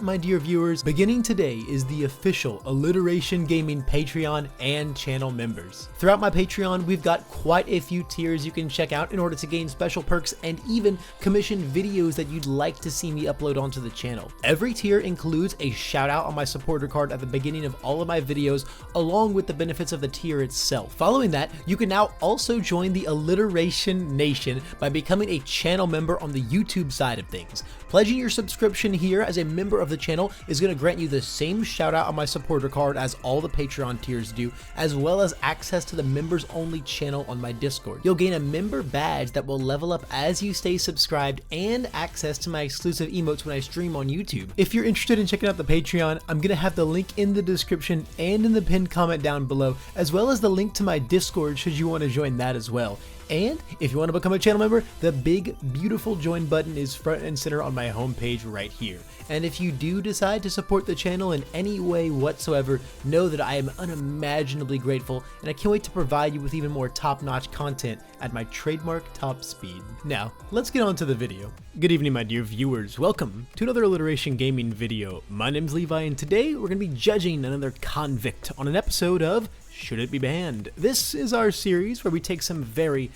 My dear viewers, beginning today is the official Alliteration Gaming Patreon and channel members. Throughout my Patreon, we've got quite a few tiers you can check out in order to gain special perks and even commission videos that you'd like to see me upload onto the channel. Every tier includes a shout out on my supporter card at the beginning of all of my videos, along with the benefits of the tier itself. Following that, you can now also join the Alliteration Nation by becoming a channel member on the YouTube side of things. Pledging your subscription here as a member of the channel is going to grant you the same shout out on my supporter card as all the Patreon tiers do, as well as access to the members only channel on my Discord. You'll gain a member badge that will level up as you stay subscribed and access to my exclusive emotes when I stream on YouTube. If you're interested in checking out the Patreon, I'm going to have the link in the description and in the pinned comment down below, as well as the link to my Discord should you want to join that as well. And if you want to become a channel member, the big beautiful join button is front and center on my homepage right here. And if you do decide to support the channel in any way whatsoever, know that I am unimaginably grateful, and I can't wait to provide you with even more top-notch content at my trademark top speed. Now, let's get on to the video. Good evening, my dear viewers. Welcome to another Alliteration Gaming video. My name's Levi, and today we're going to be judging another convict on an episode of Should It Be Banned? This is our series where we take some very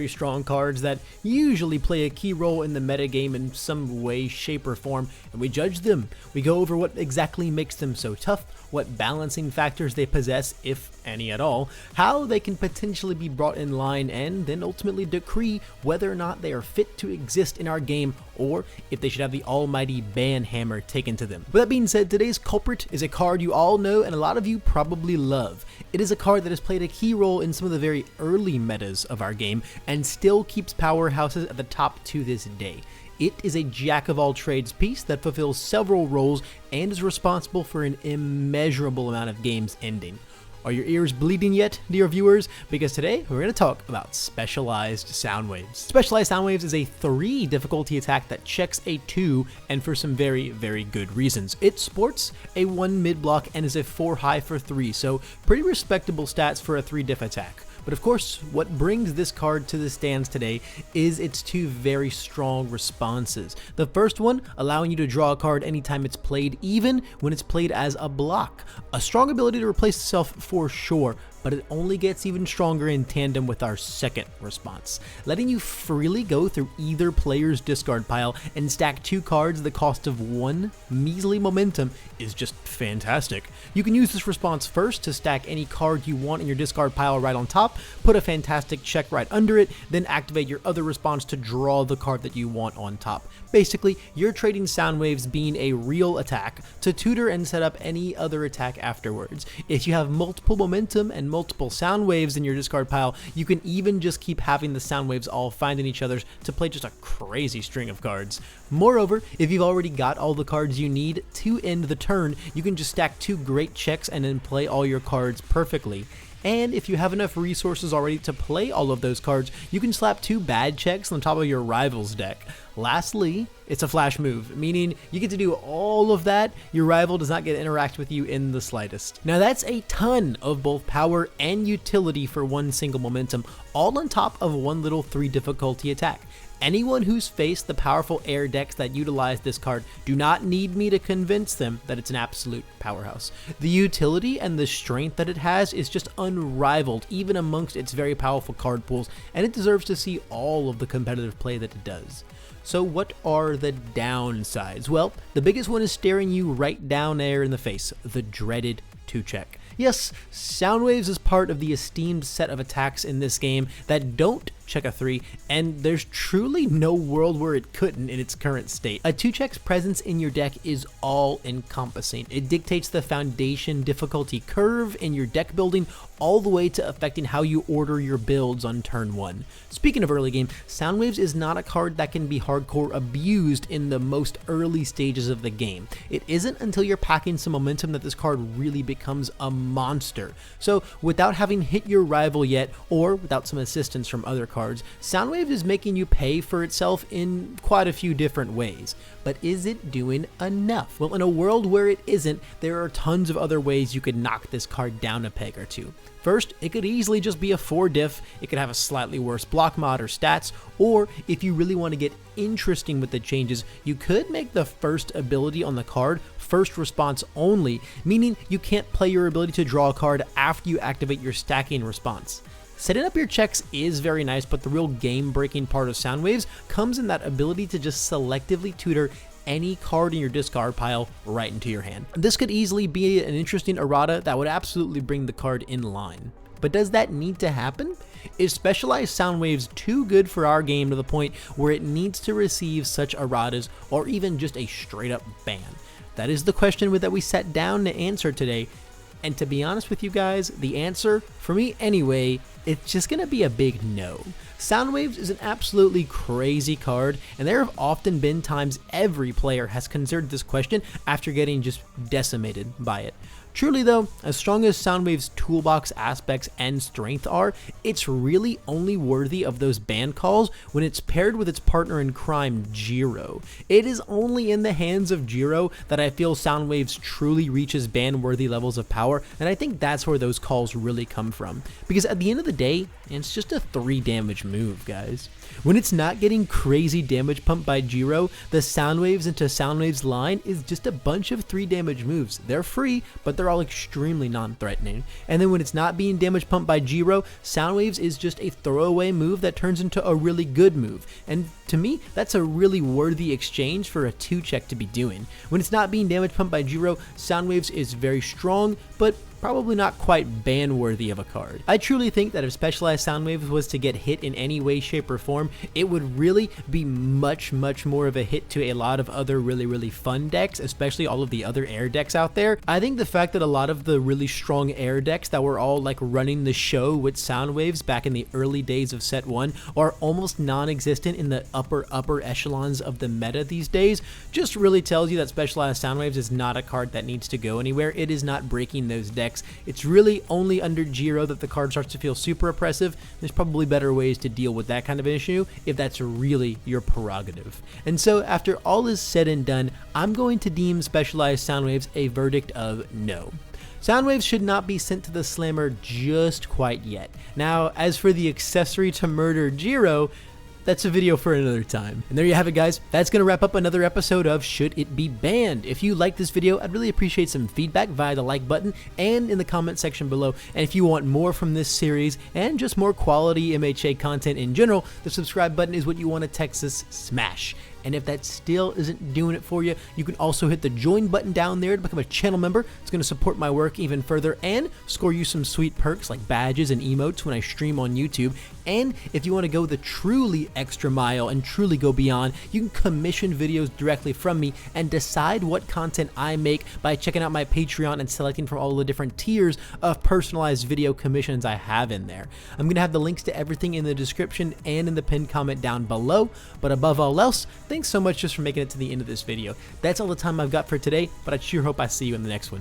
strong cards that usually play a key role in the metagame in some way, shape, or form, and we judge them. We go over what exactly makes them so tough, what balancing factors they possess, if any at all, how they can potentially be brought in line, and then ultimately decree whether or not they are fit to exist in our game, or if they should have the almighty ban hammer taken to them. With that being said, today's culprit is a card you all know and a lot of you probably love. It is a card that has played a key role in some of the very early metas of our game and still keeps powerhouses at the top to this day. It is a jack-of-all-trades piece that fulfills several roles and is responsible for an immeasurable amount of games ending. Are your ears bleeding yet, dear viewers? Because today we're going to talk about Specialized Sound Waves. Specialized Sound Waves is a 3 difficulty attack that checks a 2, and for some very good reasons. It sports a 1 mid block and is a 4 high for 3, so pretty respectable stats for a 3 diff attack. But of course, what brings this card to the stands today is its 2 very strong responses. The first one, allowing you to draw a card anytime it's played, even when it's played as a block. A strong ability to replace itself for sure, but it only gets even stronger in tandem with our second response, letting you freely go through either player's discard pile and stack 2 cards at the cost of 1 measly momentum is just fantastic. You can use this response first to stack any card you want in your discard pile right on top, put a fantastic check right under it, then activate your other response to draw the card that you want on top. Basically, you're trading sound waves being a real attack to tutor and set up any other attack afterwards. If you have multiple momentum and multiple sound waves in your discard pile, you can even just keep having the sound waves all finding each other to play just a crazy string of cards. Moreover, if you've already got all the cards you need to end the turn, you can just stack 2 great checks and then play all your cards perfectly. And if you have enough resources already to play all of those cards, you can slap 2 bad checks on top of your rival's deck. Lastly, it's a flash move, meaning you get to do all of that, your rival does not get to interact with you in the slightest. Now that's a ton of both power and utility for 1 single momentum, all on top of 1 little 3 difficulty attack. Anyone who's faced the powerful air decks that utilize this card do not need me to convince them that it's an absolute powerhouse. The utility and the strength that it has is just unrivaled, even amongst its very powerful card pools, and it deserves to see all of the competitive play that it does. So what are the downsides? Well, the biggest one is staring you right down there in the face, the dreaded 2-check. Yes, Sound Waves is part of the esteemed set of attacks in this game that don't check a 3, and there's truly no world where it couldn't in its current state. A 2-check's presence in your deck is all-encompassing. It dictates the foundation difficulty curve in your deck building, all the way to affecting how you order your builds on turn 1. Speaking of early game, Sound Waves is not a card that can be hardcore abused in the most early stages of the game. It isn't until you're packing some momentum that this card really becomes a monster. So without having hit your rival yet, or without some assistance from other cards, cards, Soundwave is making you pay for itself in quite a few different ways. But is it doing enough? Well, in a world where it isn't, there are tons of other ways you could knock this card down a peg or two. First, it could easily just be a 4 diff, it could have a slightly worse block mod or stats, or if you really want to get interesting with the changes, you could make the first ability on the card first response only, meaning you can't play your ability to draw a card after you activate your stacking response. Setting up your checks is very nice, but the real game-breaking part of Soundwaves comes in that ability to just selectively tutor any card in your discard pile right into your hand. This could easily be an interesting errata that would absolutely bring the card in line. But does that need to happen? Is Specialized Soundwaves too good for our game to the point where it needs to receive such erratas or even just a straight up ban? That is the question that we sat down to answer today. And to be honest with you guys, the answer, for me anyway, it's just gonna be a big no. Soundwaves is an absolutely crazy card, and there have often been times every player has considered this question after getting just decimated by it. Truly though, as strong as Soundwave's toolbox aspects and strength are, it's really only worthy of those ban calls when it's paired with its partner in crime, Jiro. It is only in the hands of Jiro that I feel Soundwaves truly reaches ban-worthy levels of power, and I think that's where those calls really come from. Because at the end of the day, it's just a 3 damage move, guys. When it's not getting crazy damage pumped by Jiro, the Soundwaves into Soundwaves line is just a bunch of 3 damage moves. They're free, but they're all extremely non-threatening. And then when it's not being damage pumped by Jiro, Soundwaves is just a throwaway move that turns into a really good move. And to me, that's a really worthy exchange for a 2-check to be doing. When it's not being damage pumped by Jiro, Soundwaves is very strong, but probably not quite ban-worthy of a card. I truly think that if Specialized Soundwaves was to get hit in any way, shape, or form, it would really be much more of a hit to a lot of other really fun decks, especially all of the other air decks out there. I think the fact that a lot of the really strong air decks that were all like running the show with Soundwaves back in the early days of set 1 are almost non-existent in the upper echelons of the meta these days just really tells you that Specialized Soundwaves is not a card that needs to go anywhere. It is not breaking those decks. It's really only under Jiro that the card starts to feel super oppressive. There's probably better ways to deal with that kind of issue if that's really your prerogative. And so after all is said and done, I'm going to deem Specialized Soundwaves a verdict of no. Soundwaves should not be sent to the slammer just quite yet. Now, as for the accessory to murder Jiro, that's a video for another time. And there you have it, guys. That's going to wrap up another episode of Should It Be Banned? If you like this video, I'd really appreciate some feedback via the like button and in the comment section below. And if you want more from this series and just more quality MHA content in general, the subscribe button is what you want to Texas smash. And if that still isn't doing it for you, you can also hit the join button down there to become a channel member. It's going to support my work even further and score you some sweet perks like badges and emotes when I stream on YouTube. And if you want to go the truly extra mile and truly go beyond, you can commission videos directly from me and decide what content I make by checking out my Patreon and selecting from all the different tiers of personalized video commissions I have in there. I'm going to have the links to everything in the description and in the pinned comment down below. But above all else, thanks so much just for making it to the end of this video. That's all the time I've got for today, but I sure hope I see you in the next one.